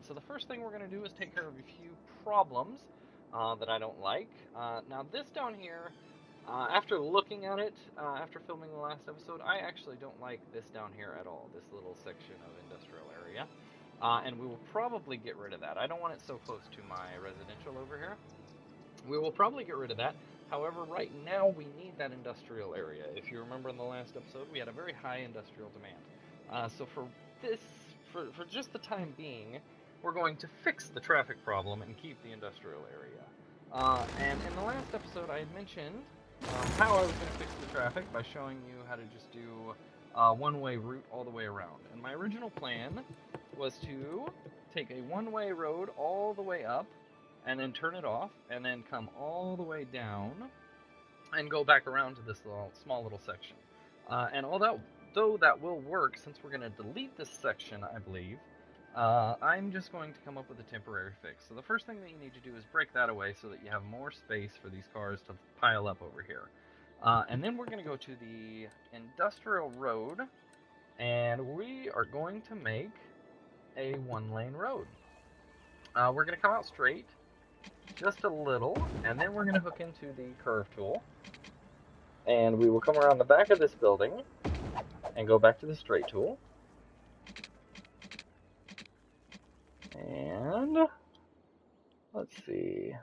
So the first thing we're going to do is take care of a few problems that I don't like. Now this down here, after looking at it, after filming the last episode, I actually don't like this down here at all, this little section of industrial area. And we will probably get rid of that. I don't want it so close to my residential over here. We will probably get rid of that. However, right now we need that industrial area. If you remember in the last episode, we had a very high industrial demand. So for this, for just the time being, we're going to fix the traffic problem and keep the industrial area. And in the last episode, I had mentioned how I was going to fix the traffic by showing you how to just do a one-way route all the way around. And my original plan was to take a one-way road all the way up, and then turn it off, and then come all the way down, and go back around to this small little section. And though that will work, since we're going to delete this section, I believe, I'm just going to come up with a temporary fix. So the first thing that you need to do is break that away so that you have more space for these cars to pile up over here. And then we're going to go to the industrial road, and we are going to make a one-lane road. We're going to come out straight, just a little, and then we're going to hook into the curve tool, and we will come around the back of this building and go back to the straight tool, and let's see,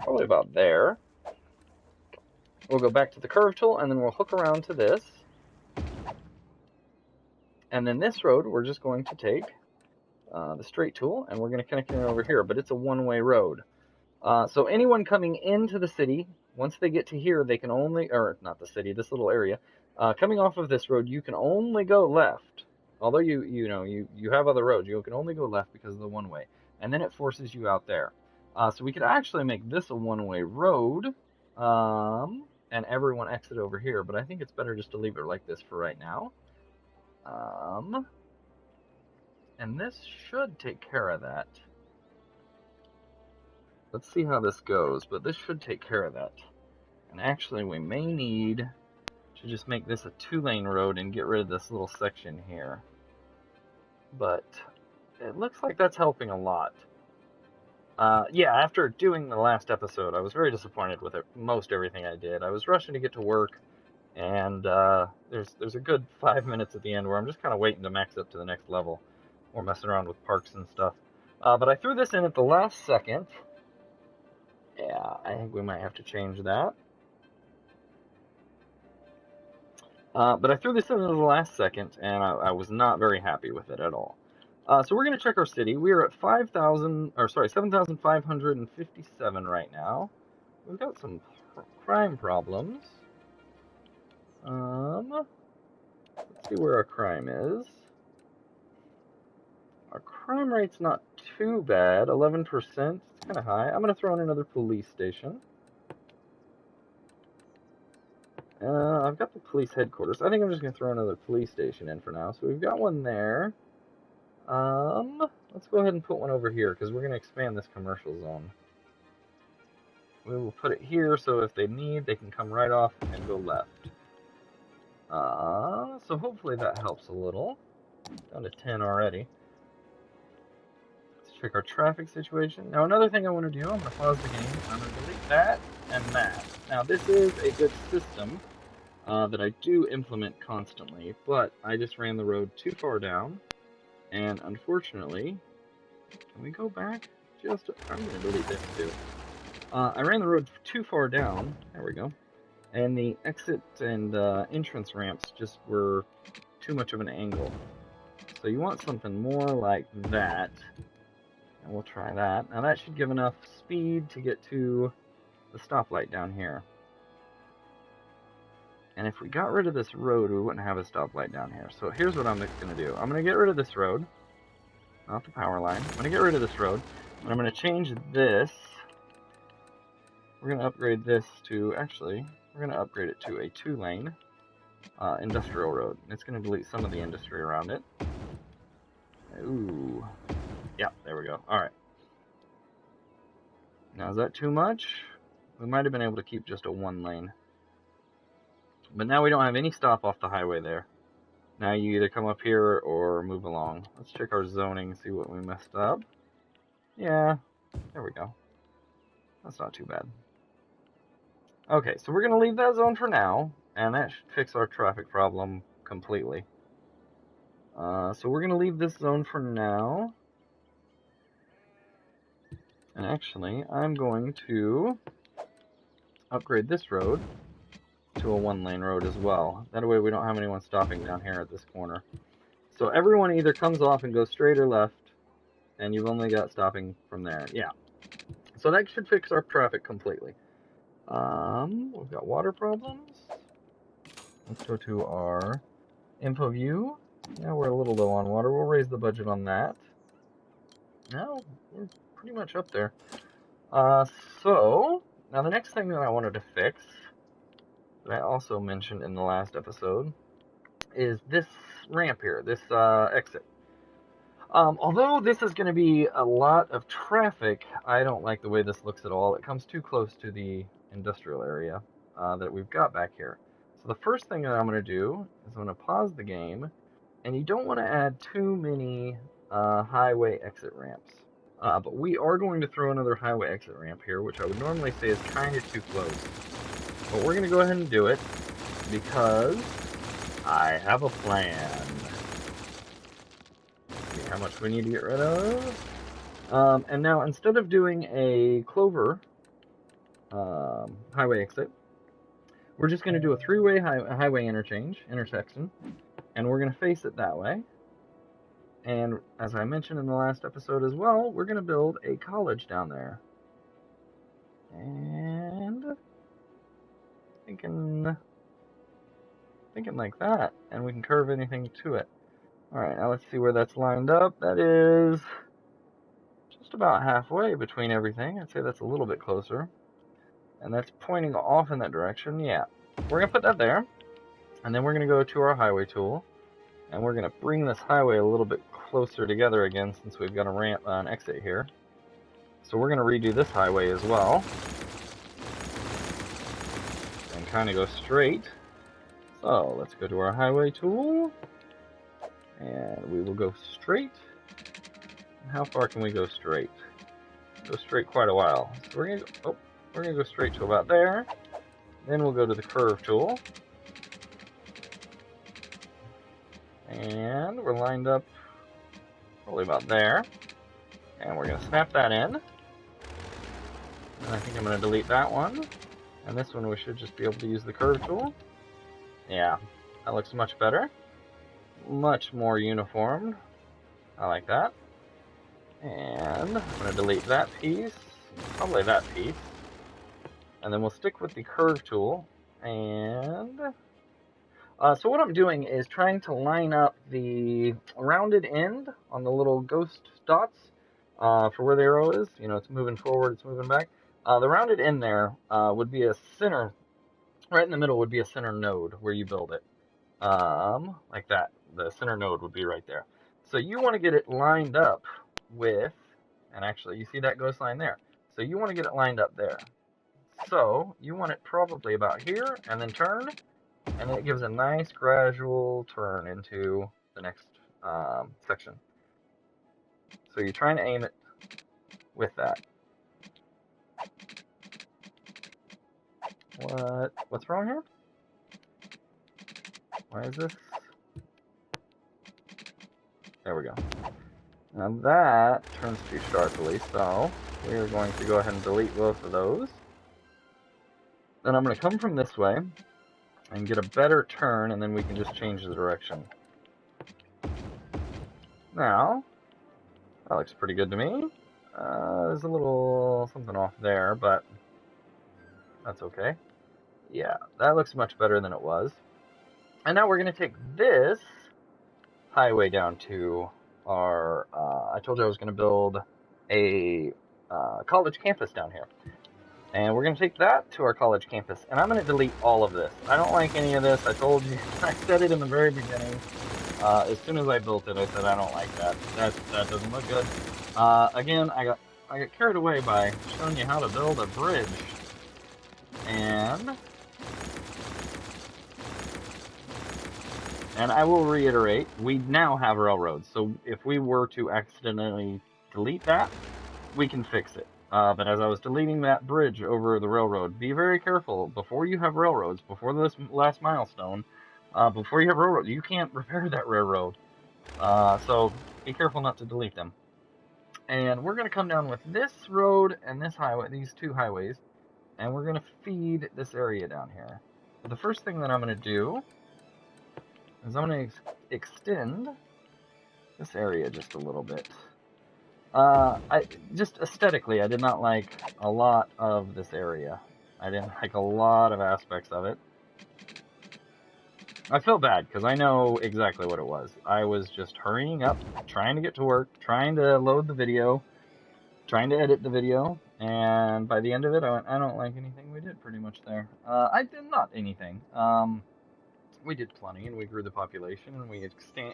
probably about there. We'll go back to the curve tool, and then we'll hook around to this, and then this road we're just going to take the straight tool, and we're going to connect it over here, but it's a one-way road. So anyone coming into the city, once they get to here, they can only, or not the city, this little area, coming off of this road, you can only go left. Although you have other roads, you can only go left because of the one-way, and then it forces you out there. So we could actually make this a one-way road, and everyone exit over here, but I think it's better just to leave it like this for right now. And this should take care of that. Let's see how this goes, but this should take care of that. And actually, we may need to just make this a two-lane road and get rid of this little section here. But it looks like that's helping a lot. Yeah, after doing the last episode, I was very disappointed with most everything I did. I was rushing to get to work, and there's a good 5 minutes at the end where I'm just kind of waiting to max up to the next level, or messing around with parks and stuff. But I threw this in at the last second. Yeah, I think we might have to change that. But I threw this in at the last second, and I was not very happy with it at all. So we're going to check our city. We are at 7,557 right now. We've got some crime problems. Let's see where our crime is. Our crime rate's not too bad, 11%. It's kind of high. I'm going to throw in another police station. I've got the police headquarters. I think I'm just going to throw another police station in for now. So we've got one there. Let's go ahead and put one over here, because we're going to expand this commercial zone. We will put it here, so if they need, they can come right off and go left. So hopefully that helps a little. Down to 10 already. Let's check our traffic situation. Now another thing I want to do, I'm going to pause the game, I'm going to delete that and that. Now this is a good system that I do implement constantly, but I just ran the road too far down, and unfortunately, can we go back? I'm going to delete this too. I ran the road too far down, there we go, and the exit and entrance ramps just were too much of an angle. So you want something more like that, and we'll try that. Now that should give enough speed to get to the stoplight down here. And if we got rid of this road, we wouldn't have a stoplight down here. So here's what I'm going to do. I'm going to get rid of this road, not the power line. I'm going to get rid of this road, and I'm going to change this. We're going to upgrade this to, actually, we're going to upgrade it to a two-lane industrial road. It's going to delete some of the industry around it. Ooh. Yeah, there we go. Alright. Now, is that too much? We might have been able to keep just a one lane. But now we don't have any stop off the highway there. Now you either come up here or move along. Let's check our zoning, see what we messed up. Yeah, there we go. That's not too bad. Okay, so we're going to leave that zone for now, and that should fix our traffic problem completely. So we're going to leave this zone for now. And actually, I'm going to upgrade this road to a 1-lane road as well. That way we don't have anyone stopping down here at this corner. So everyone either comes off and goes straight or left, and you've only got stopping from there. Yeah. So that should fix our traffic completely. We've got water problems. Let's go to our info view. Yeah, we're a little low on water. We'll raise the budget on that. No, we're pretty much up there. So, now the next thing that I wanted to fix, that I also mentioned in the last episode, is this ramp here, this exit. Although this is going to be a lot of traffic, I don't like the way this looks at all. It comes too close to the industrial area that we've got back here. So the first thing that I'm going to do is I'm going to pause the game, and you don't want to add too many highway exit ramps. But we are going to throw another highway exit ramp here, which I would normally say is kind of too close. But we're going to go ahead and do it, because I have a plan. See how much we need to get rid of. And now, instead of doing a clover highway exit, we're just going to do a 3-way highway intersection, and we're going to face it that way. And as I mentioned in the last episode as well, we're going to build a college down there. And thinking like that, and we can curve anything to it. Alright, now let's see where that's lined up. That is just about halfway between everything. I'd say that's a little bit closer. And that's pointing off in that direction. Yeah, we're going to put that there. And then we're going to go to our highway tool. And we're going to bring this highway a little bit closer together again, since we've got a ramp, an exit here. So we're going to redo this highway as well. And kind of go straight. So let's go to our highway tool. And we will go straight. How far can we go straight? Go straight quite a while. So we're gonna go straight to about there. Then we'll go to the curve tool. And we're lined up probably about there. And we're gonna snap that in. And I think I'm gonna delete that one. And this one we should just be able to use the curve tool. Yeah, that looks much better. Much more uniform. I like that. And I'm going to delete that piece, probably that piece. And then we'll stick with the curve tool. And so what I'm doing is trying to line up the rounded end on the little ghost dots for where the arrow is. You know, it's moving forward, it's moving back. The rounded end there would be a center, right in the middle would be a center node where you build it. Like that. The center node would be right there. So you want to get it lined up with, and actually you see that ghost line there. So you want to get it lined up there. So you want it probably about here, and then turn, and then it gives a nice gradual turn into the next section. So you're trying to aim it with that. What's wrong here? Why is this? There we go. Now that turns too sharply, so we're going to go ahead and delete both of those. Then I'm going to come from this way and get a better turn, and then we can just change the direction. Now, that looks pretty good to me. There's a little something off there, but that's okay. Yeah, that looks much better than it was. And now we're going to take this highway down to our, I told you I was going to build a college campus down here. And we're going to take that to our college campus. And I'm going to delete all of this. I don't like any of this. I told you, I said it in the very beginning. As soon as I built it, I said I don't like that. That doesn't look good. Again, I got carried away by showing you how to build a bridge. And And I will reiterate, we now have railroads, so if we were to accidentally delete that, we can fix it. But as I was deleting that bridge over the railroad, be very careful. Before you have railroads, before this last milestone, before you have railroads, you can't repair that railroad. So be careful not to delete them. And we're going to come down with this road and this highway, these two highways, and we're going to feed this area down here. But the first thing that I'm going to do is I'm going to extend this area just a little bit. Just aesthetically, I did not like a lot of this area. I didn't like a lot of aspects of it. I feel bad because I know exactly what it was. I was just hurrying up, trying to get to work, trying to load the video, trying to edit the video, and by the end of it, I went, I don't like anything we did pretty much there. I did not anything. We did plenty, and we grew the population, and we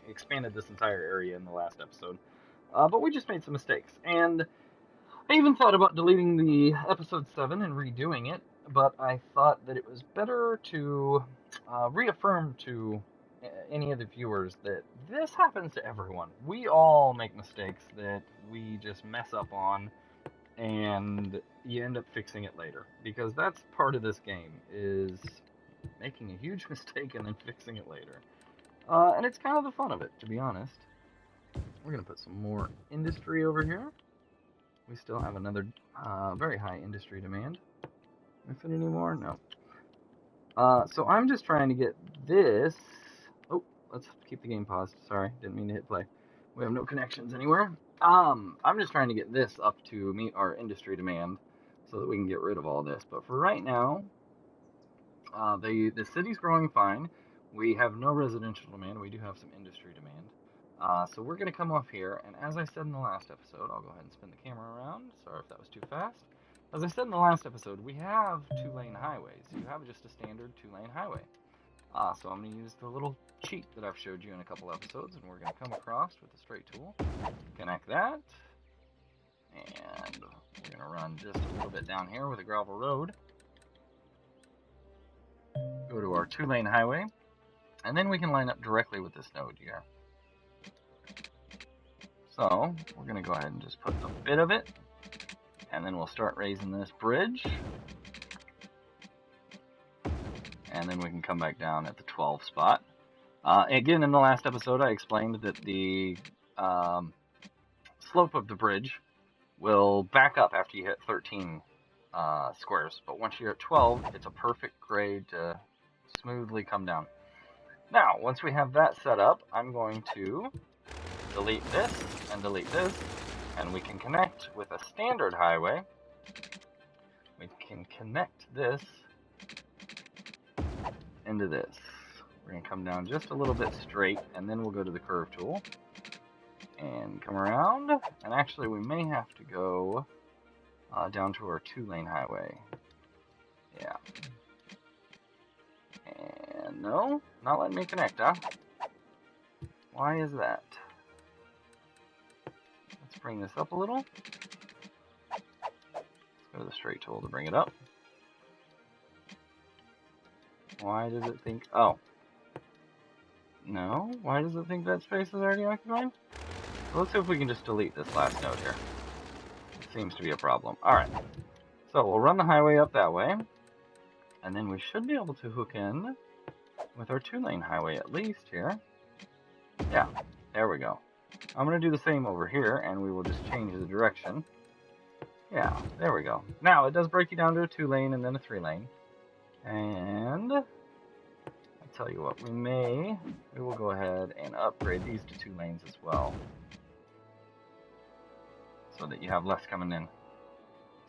expanded this entire area in the last episode. But we just made some mistakes, and I even thought about deleting the episode 7 and redoing it, but I thought that it was better to reaffirm to any of the viewers that this happens to everyone. We all make mistakes that we just mess up on, and you end up fixing it later, because that's part of this game, is making a huge mistake and then fixing it later. And it's kind of the fun of it, to be honest. We're going to put some more industry over here. We still have another very high industry demand. If it anymore? No. So I'm just trying to get this. Oh, let's keep the game paused. Sorry, didn't mean to hit play. We have no connections anywhere. I'm just trying to get this up to meet our industry demand so that we can get rid of all this. But for right now, the city's growing fine. We have no residential demand. We do have some industry demand. So we're going to come off here, and as I said in the last episode, I'll go ahead and spin the camera around. Sorry if that was too fast. As I said in the last episode, we have 2-lane highways. You have just a standard 2-lane highway. So I'm going to use the little cheat that I've showed you in a couple episodes, and we're going to come across with the straight tool, connect that, and we're going to run just a little bit down here with a gravel road. Go to our 2-lane highway, and then we can line up directly with this node here. So we're going to go ahead and just put a bit of it, and then we'll start raising this bridge. And then we can come back down at the 12 spot. Again, in the last episode, I explained that the slope of the bridge will back up after you hit 13 squares. But once you're at 12, it's a perfect grade to smoothly come down. Now, once we have that set up, I'm going to delete this and delete this, and we can connect with a standard highway. We can connect this into this. We're going to come down just a little bit straight, and then we'll go to the curve tool and come around, and actually we may have to go down to our 2-lane highway. Yeah. And no, not letting me connect, huh? Why is that? Let's bring this up a little. Let's go to the straight tool to bring it up. Why does it think... Oh. No? Why does it think that space is already occupied? Well, let's see if we can just delete this last node here. It seems to be a problem. Alright. So we'll run the highway up that way. And then we should be able to hook in with our 2-lane highway at least here. Yeah. There we go. I'm going to do the same over here, and we will just change the direction. Yeah. There we go. Now, it does break you down to a 2-lane and then a 3-lane. And I'll tell you what, we will go ahead and upgrade these to 2 lanes as well, so that you have less coming in.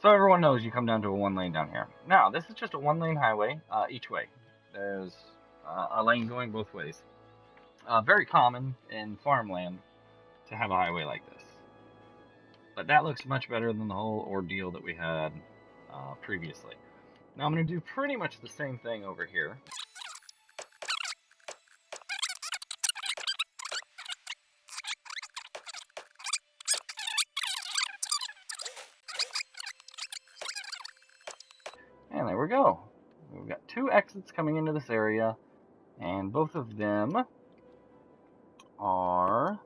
So everyone knows you come down to a 1-lane down here. Now, this is just a 1-lane highway each way. There's a lane going both ways. Very common in farmland to have a highway like this. But that looks much better than the whole ordeal that we had previously. Now I'm going to do pretty much the same thing over here. And there we go. We've got 2 exits coming into this area, and both of them are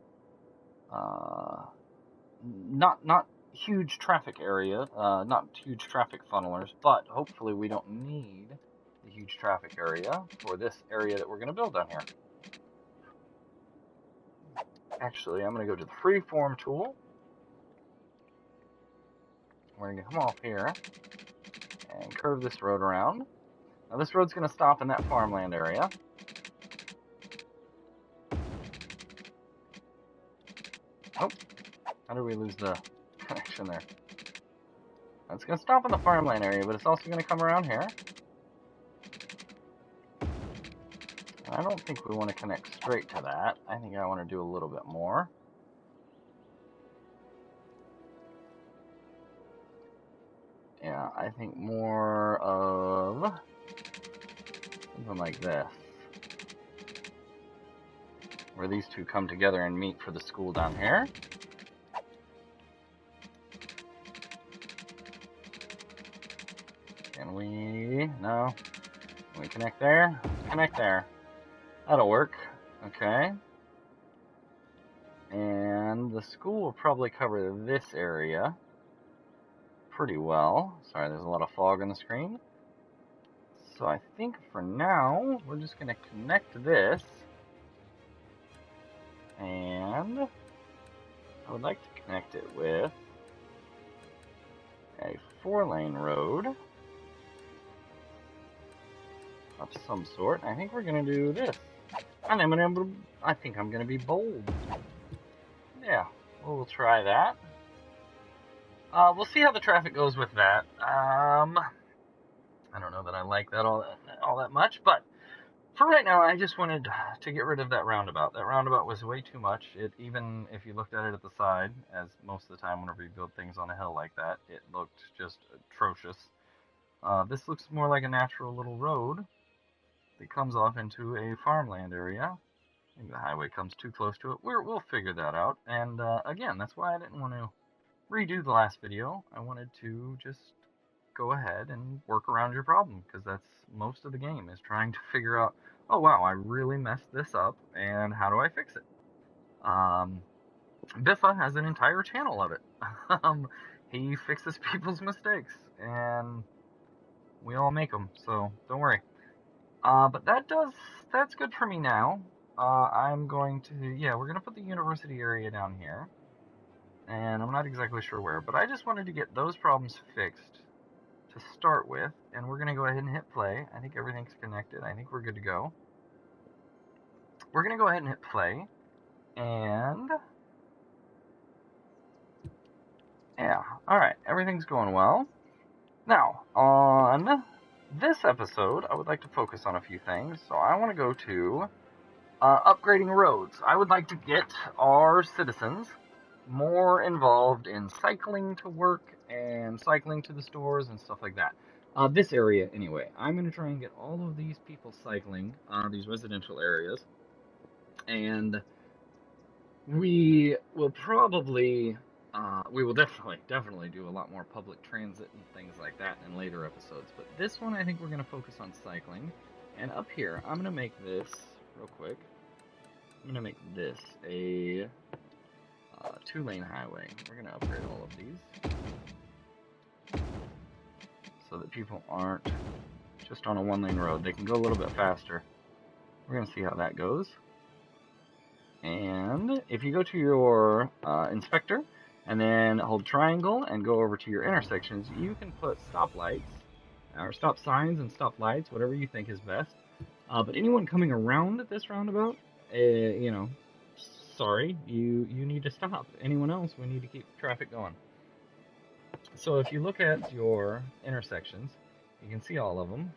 not huge traffic area, not huge traffic funnelers, but hopefully we don't need the huge traffic area for this area that we're going to build down here. Actually, I'm going to go to the freeform tool. We're going to come off here and curve this road around. Now this road's going to stop in that farmland area. Oh, how did we lose the connection there? It's going to stop in the farmland area, but it's also going to come around here. I don't think we want to connect straight to that. I think I want to do a little bit more. Yeah, I think more of something like this, where these two come together and meet for the school down here. Can we? No. Can we connect there? Connect there. That'll work. Okay. And the school will probably cover this area pretty well. Sorry, there's a lot of fog on the screen. So I think for now, we're just going to connect this. And I would like to connect it with a 4-lane road of some sort. I think we're going to do this. And I think I'm going to be bold. Yeah, we'll try that. We'll see how the traffic goes with that. I don't know that I like that all that much, but for right now, I just wanted to get rid of that roundabout. That roundabout was way too much. Even if you looked at it at the side, as most of the time whenever you build things on a hill like that, it looked just atrocious. This looks more like a natural little road that comes off into a farmland area. I think the highway comes too close to it. We'll figure that out. And again, that's why I didn't want to redo the last video. I wanted to just go ahead and work around your problem, because that's most of the game, is trying to figure out, oh wow, I really messed this up, and how do I fix it? Biffa has an entire channel of it. He fixes people's mistakes, and we all make them, so don't worry. But that's good for me now. I'm going to, we're going to put the university area down here. And I'm not exactly sure where, but I just wanted to get those problems fixed to start with. And we're going to go ahead and hit play. I think everything's connected. I think we're good to go. We're going to go ahead and hit play. And yeah, alright, everything's going well. Now, on this episode, I would like to focus on a few things. So I want to go to upgrading roads. I would like to get our citizens more involved in cycling to work and cycling to the stores and stuff like that. This area, anyway. I'm going to try and get all of these people cycling, these residential areas. And we will probably, we will definitely do a lot more public transit and things like that in later episodes. But this one, I think we're going to focus on cycling. And up here, I'm going to make this, real quick, I'm going to make this a 2-lane highway. We're going to upgrade all of these so that people aren't just on a 1-lane road. They can go a little bit faster. We're going to see how that goes. And if you go to your inspector and then hold triangle and go over to your intersections, you can put stoplights, or stop signs and stop lights, whatever you think is best. But anyone coming around this roundabout, sorry, you need to stop. Anyone else, we need to keep traffic going. So if you look at your intersections, you can see all of them,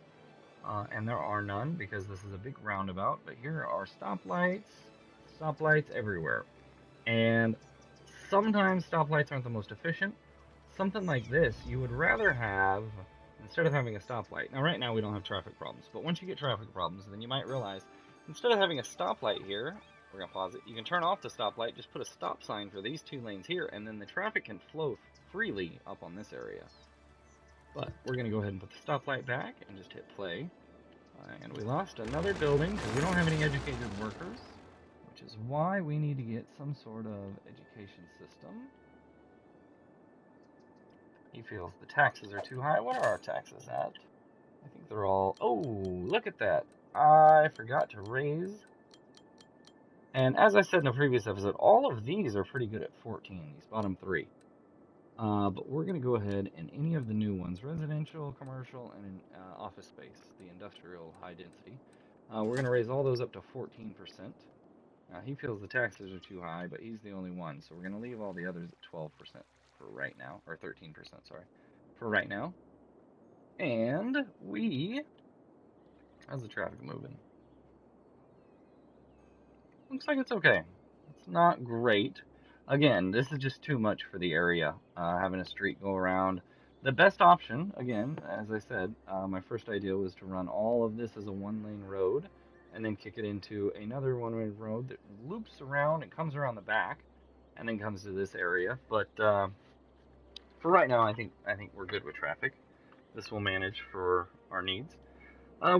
and there are none because this is a big roundabout, but here are stoplights everywhere. And sometimes stoplights aren't the most efficient. Something like this, you would rather have, instead of having a stoplight. Now right now we don't have traffic problems, but once you get traffic problems, then you might realize, instead of having a stoplight here, we're going to pause it. You can turn off the stoplight, just put a stop sign for these 2 lanes here, and then the traffic can flow freely up on this area. But we're going to go ahead and put the stoplight back and just hit play. And we lost another building because we don't have any educated workers, which is why we need to get some sort of education system. He feels the taxes are too high. What are our taxes at? I think they're all... Oh, look at that. I forgot to raise. And as I said in the previous episode, all of these are pretty good at 14, these bottom three. But we're going to go ahead and any of the new ones, residential, commercial, and office space, the industrial high density, we're going to raise all those up to 14%. Now, he feels the taxes are too high, but he's the only one, so we're going to leave all the others at 12% for right now, or 13%, sorry, for right now. And how's the traffic moving? Looks like it's okay. It's not great. Again, this is just too much for the area, having a street go around. The best option, again, as I said, my first idea was to run all of this as a one-lane road and then kick it into another one-way road that loops around and comes around the back and then comes to this area. But for right now, I think we're good with traffic. This will manage for our needs.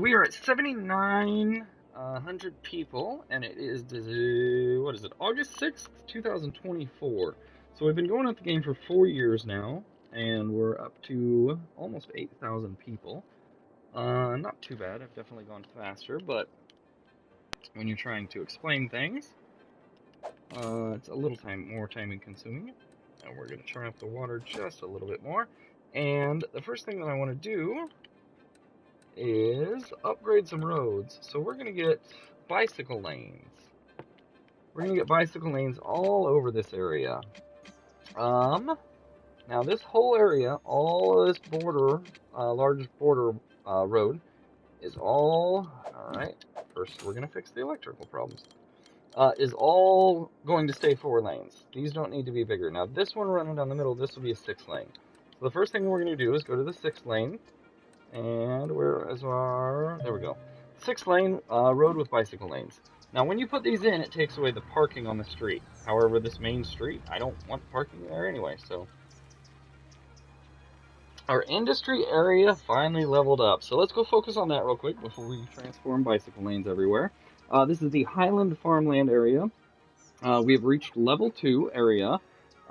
We are at 7,900 people, and it is, what is it, August 6th, 2024. So we've been going at the game for 4 years now, and we're up to almost 8,000 people. Not too bad. I've definitely gone faster, but when you're trying to explain things, it's a little more time consuming. And we're going to turn up the water just a little bit more. And the first thing that I want to do is upgrade some roads. So we're going to get bicycle lanes. We're going to get bicycle lanes all over this area. Now this whole area, all of this border, largest border road, is all right. First, we're going to fix the electrical problems. Is all going to stay 4 lanes. These don't need to be bigger. Now this one running down the middle, this will be a 6 lane. So the first thing we're going to do is go to the 6 lane. And where is our... There we go. 6 lane road with bicycle lanes. Now when you put these in, it takes away the parking on the street. However, this main street, I don't want parking there anyway, so... Our industry area finally leveled up. So let's go focus on that real quick before we transform bicycle lanes everywhere. This is the Highland Farmland area. We've reached level 2 area.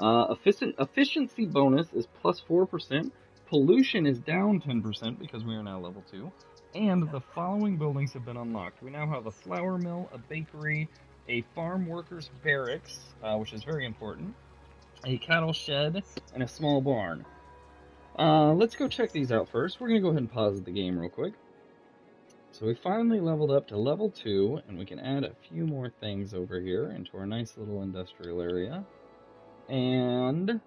Efficiency bonus is plus 4%. Pollution is down 10% because we are now level 2. And the following buildings have been unlocked. We now have a flour mill, a bakery, a farm workers barracks, which is very important, a cattle shed, and a small barn. Let's go check these out first. We're going to go ahead and pause the game real quick. So we finally leveled up to level 2, and we can add a few more things over here into our nice little industrial area. And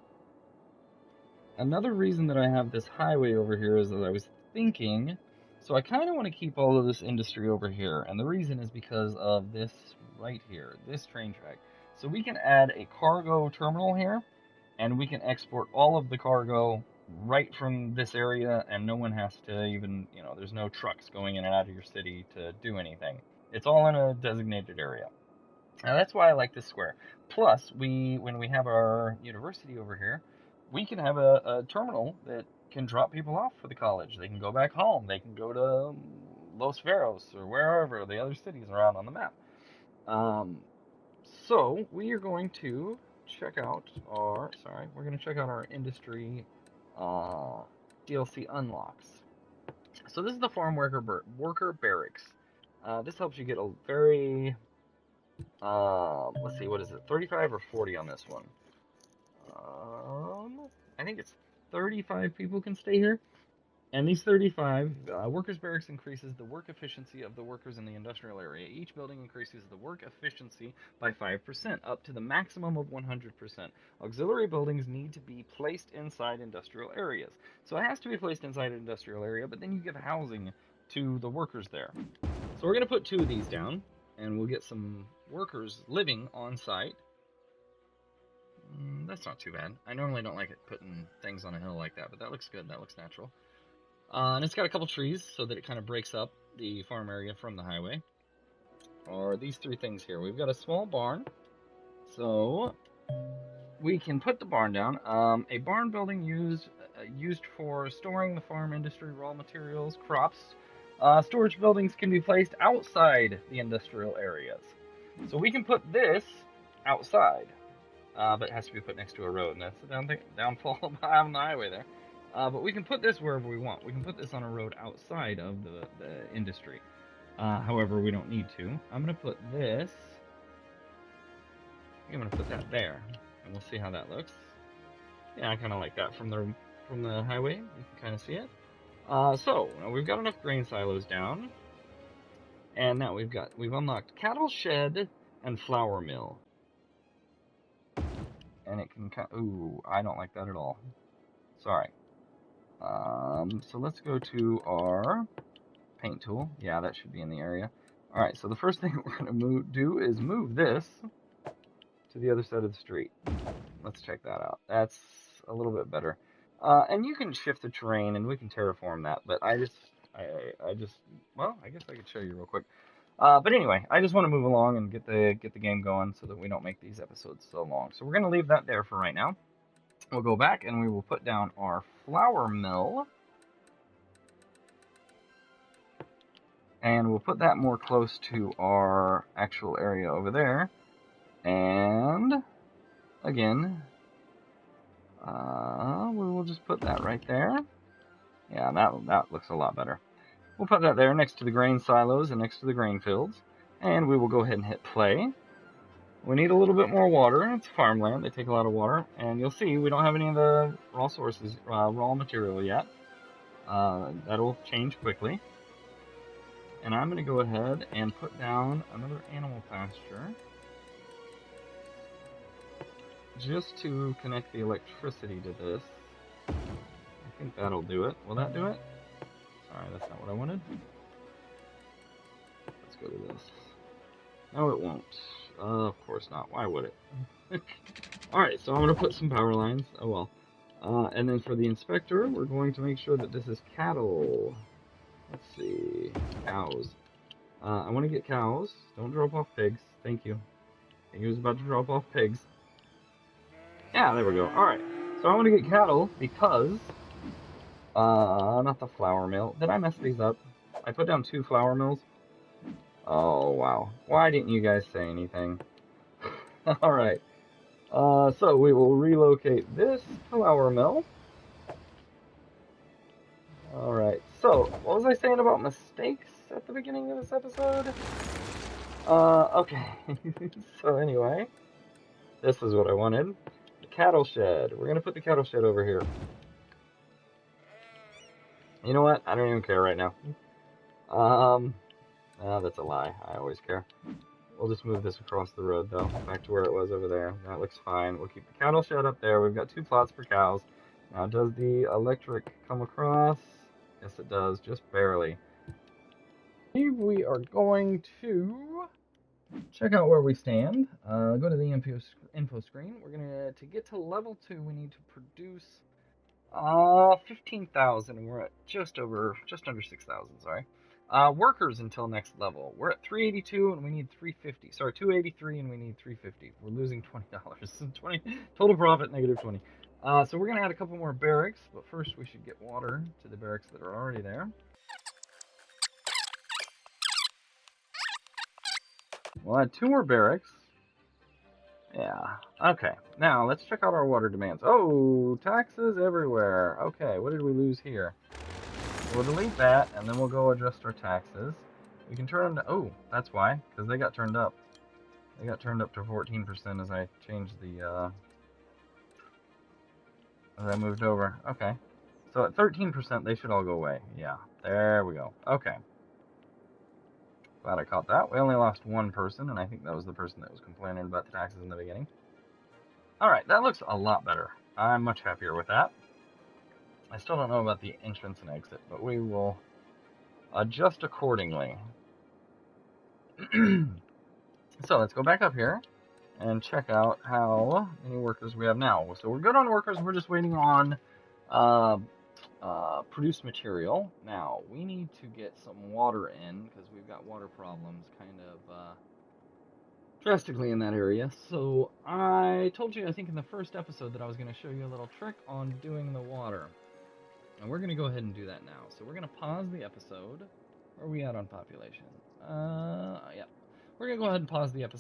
another reason that I have this highway over here is that I was thinking, so I kind of want to keep all of this industry over here, and the reason is because of this right here, this train track. So we can add a cargo terminal here, and we can export all of the cargo right from this area, and no one has to even, there's no trucks going in and out of your city to do anything. It's all in a designated area. Now that's why I like this square. Plus, when we have our university over here, we can have a terminal that can drop people off for the college. They can go back home. They can go to Los Ferros or wherever the other cities are out on the map. So we are going to check out our industry DLC unlocks. So this is the farm worker barracks. This helps you get a very let's see, what is it, 35 or 40 on this one? I think it's 35 people can stay here. And these 35, workers barracks increases the work efficiency of the workers in the industrial area. Each building increases the work efficiency by 5%, up to the maximum of 100%. Auxiliary buildings need to be placed inside industrial areas. So it has to be placed inside an industrial area, but then you give housing to the workers there. So we're going to put 2 of these down, and we'll get some workers living on site. That's not too bad. I normally don't like it putting things on a hill like that, but that looks good. That looks natural. And it's got a couple trees so that it kind of breaks up the farm area from the highway. Or these 3 things here. We've got a small barn, so we can put the barn down. A barn building used for storing the farm industry raw materials, crops. Storage buildings can be placed outside the industrial areas. So we can put this outside, but it has to be put next to a road, and that's the downfall of having the highway there. But we can put this wherever we want. We can put this on a road outside of the industry. However, we don't need to. I'm going to put this, I'm going to put that there, and we'll see how that looks. Yeah, I kind of like that from the highway. You can kind of see it. So we've got enough grain silos down, and now we've unlocked cattle shed and flour mill, and it can ooh, I don't like that at all. Sorry. So let's go to our paint tool. Yeah, that should be in the area. All right. So the first thing we're gonna do is move this to the other side of the street. Let's check that out. That's a little bit better. And you can shift the terrain, and we can terraform that. But I guess I could show you real quick. But anyway, I just want to move along and get the game going so that we don't make these episodes so long. So we're gonna leave that there for right now. We'll go back and we will put down our flour mill. And we'll put that more close to our actual area over there. And again, we will just put that right there. Yeah, that looks a lot better. We'll put that there next to the grain silos and next to the grain fields. And we will go ahead and hit play. We need a little bit more water. It's farmland. They take a lot of water. And you'll see we don't have any of the raw material yet. That'll change quickly. And I'm going to go ahead and put down another animal pasture. Just to connect the electricity to this. I think that'll do it. Will that do it? Sorry, that's not what I wanted. Let's go to this. No, it won't. Of course not. Why would it? Alright, so I'm going to put some power lines. Oh well. And then for the inspector, we're going to make sure that this is cattle. Let's see. Cows. I want to get cows. Don't drop off pigs. Thank you. He was about to drop off pigs. Yeah, there we go. Alright. So I want to get cattle because... not the flour mill. Did I mess these up? I put down 2 flour mills. Oh, wow. Why didn't you guys say anything? Alright. So we will relocate this flour mill. Alright. So, what was I saying about mistakes at the beginning of this episode? Okay. So anyway, this is what I wanted. The cattle shed. We're going to put the cattle shed over here. You know what? I don't even care right now. That's a lie. I always care. We'll just move this across the road, though, back to where it was over there. That looks fine. We'll keep the cattle shed up there. We've got 2 plots for cows. Now, does the electric come across? Yes, it does, just barely. We are going to check out where we stand. Go to the info screen. We're gonna to get to level 2. We need to produce 15,000, and we're at just under 6,000. Sorry. Workers until next level. We're at 382 and we need 350. Sorry, 283 and we need 350. We're losing $20. 20 total profit -20. So we're gonna add a couple more barracks, but first we should get water to the barracks that are already there. We'll add 2 more barracks. Yeah. Okay. Now let's check out our water demands. Oh, taxes everywhere. Okay, what did we lose here? We'll delete that, and then we'll go adjust our taxes. We can turn them to... Oh, that's why, because they got turned up. They got turned up to 14% as I changed the... as I moved over. Okay. So at 13%, they should all go away. Yeah, there we go. Okay. Glad I caught that. We only lost 1 person, and I think that was the person that was complaining about the taxes in the beginning. Alright, that looks a lot better. I'm much happier with that. I still don't know about the entrance and exit, but we will adjust accordingly. So let's go back up here and check out how many workers we have now. So we're good on workers. We're just waiting on produced material. Now, we need to get some water in because we've got water problems kind of drastically in that area. So I told you, I think in the first episode, that I was going to show you a little trick on doing the water. And we're going to go ahead and do that now. So we're going to pause the episode. Where are we at on population? Yeah. We're going to go ahead and pause the episode.